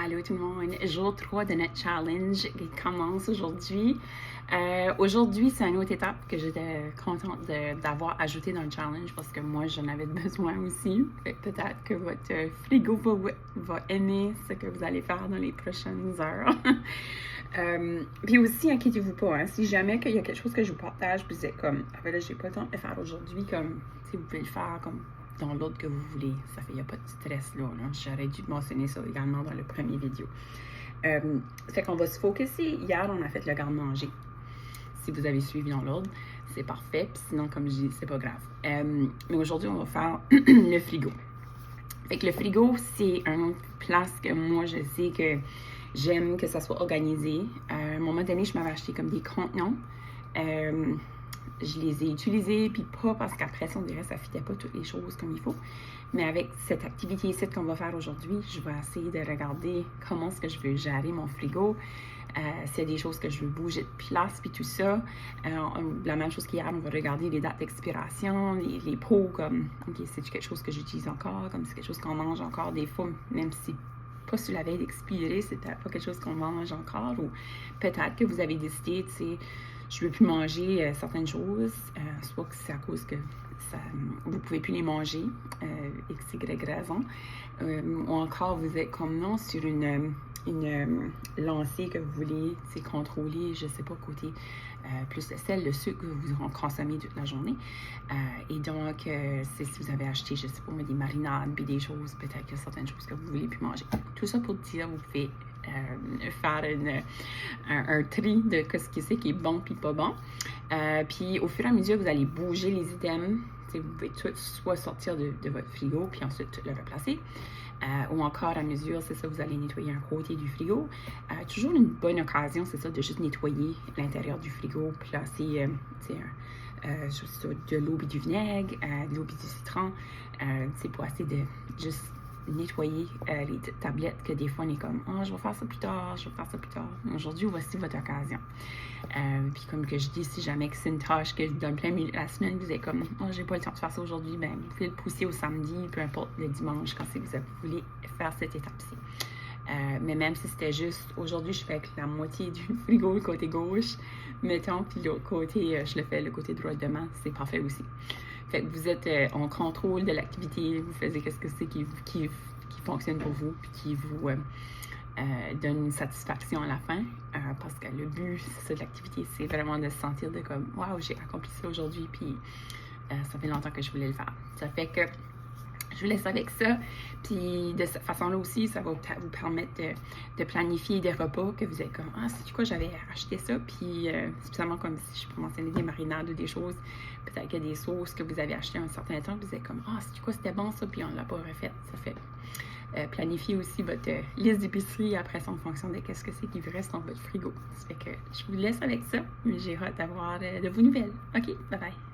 Allô tout le monde, jour 3 de notre challenge qui commence aujourd'hui. Aujourd'hui, c'est une autre étape que j'étais contente d'avoir ajouté dans le challenge parce que moi, j'en avais besoin aussi. Peut-être que votre frigo va aimer ce que vous allez faire dans les prochaines heures. Puis aussi, inquiétez-vous pas, hein, si jamais qu'il y a quelque chose que je vous partage, puis vous êtes comme, ah ben là, j'ai pas le temps de le faire aujourd'hui, comme, si vous pouvez le faire comme dans l'autre que vous voulez. Ça fait, il n'y a pas de stress là. J'aurais dû mentionner ça également dans le premier vidéo. Fait qu'on va se focuser. Hier, on a fait le garde-manger. Si vous avez suivi dans l'ordre, c'est parfait. Puis sinon, comme je dis, c'est pas grave. Mais aujourd'hui, on va faire le frigo. Fait que le frigo, c'est une place que moi, je sais que j'aime que ça soit organisé. À un moment donné, je m'avais acheté comme des contenants. Je les ai utilisés, puis pas parce qu'après ça, on dirait que ça ne fitait pas toutes les choses comme il faut. Mais avec cette activité ici qu'on va faire aujourd'hui, je vais essayer de regarder comment est-ce que je veux gérer mon frigo. S'il y a des choses que je veux bouger de place, puis tout ça. La même chose qu'hier, on va regarder les dates d'expiration, les pots, comme, OK, c'est quelque chose que j'utilise encore, comme c'est quelque chose qu'on mange encore des fois, même si pas sur la veille d'expirer, c'est peut-être pas quelque chose qu'on mange encore, ou peut-être que vous avez décidé, tu sais, je ne veux plus manger certaines choses, soit que c'est à cause que vous ne pouvez plus les manger, x, y raison, ou encore vous êtes comme non sur une lancée que vous voulez contrôler, je ne sais pas, côté plus le sel, le sucre que vous consommez toute la journée. Et donc, si vous avez acheté, je ne sais pas, mais des marinades, puis des choses, peut-être qu'il y a certaines choses que vous ne voulez plus manger. Tout ça pour dire, vous pouvez faire un tri de ce que c'est qui est bon puis pas bon. Puis au fur et à mesure, vous allez bouger les items. Vous pouvez tout soit sortir de votre frigo puis ensuite le replacer. Ou encore à mesure, c'est ça, vous allez nettoyer un côté du frigo. Toujours une bonne occasion, c'est ça, de juste nettoyer l'intérieur du frigo, placer de l'eau et du vinaigre, de l'eau et du citron. C'est pour essayer de juste nettoyer les tablettes que des fois on est comme « Ah, je vais faire ça plus tard, je vais faire ça plus tard. » Aujourd'hui, voici votre occasion. Puis comme que je dis, si jamais que c'est une tâche que dans le plein milieu de la semaine, vous êtes comme « Ah, j'ai pas le temps de faire ça aujourd'hui », ben vous pouvez le pousser au samedi, peu importe le dimanche, quand c'est que vous voulez faire cette étape-ci. Mais même si c'était juste, aujourd'hui, je fais avec la moitié du frigo, le côté gauche, mettons, puis l'autre côté, je le fais le côté droit demain, c'est parfait aussi. Fait que vous êtes en contrôle de l'activité, vous faites qu'est-ce que c'est qui fonctionne pour vous, puis qui vous donne une satisfaction à la fin, parce que le but de l'activité, c'est vraiment de se sentir de comme « Wow, j'ai accompli ça aujourd'hui, puis ça fait longtemps que je voulais le faire. » Ça fait que je vous laisse avec ça, puis de cette façon-là aussi, ça va vous permettre de planifier des repas que vous êtes comme « Ah, c'est quoi, j'avais acheté ça, puis spécialement comme si je peux mentionner des marinades ou des choses, peut-être qu'il y a des sauces que vous avez achetées un certain temps, puis vous êtes comme « Ah, c'est quoi, c'était bon ça, puis on ne l'a pas refait. » Ça fait planifier aussi votre liste d'épicerie après ça en fonction de qu'est-ce que c'est qui vous reste dans votre frigo. Ça fait que je vous laisse avec ça, mais j'ai hâte d'avoir de vos nouvelles. OK, bye bye!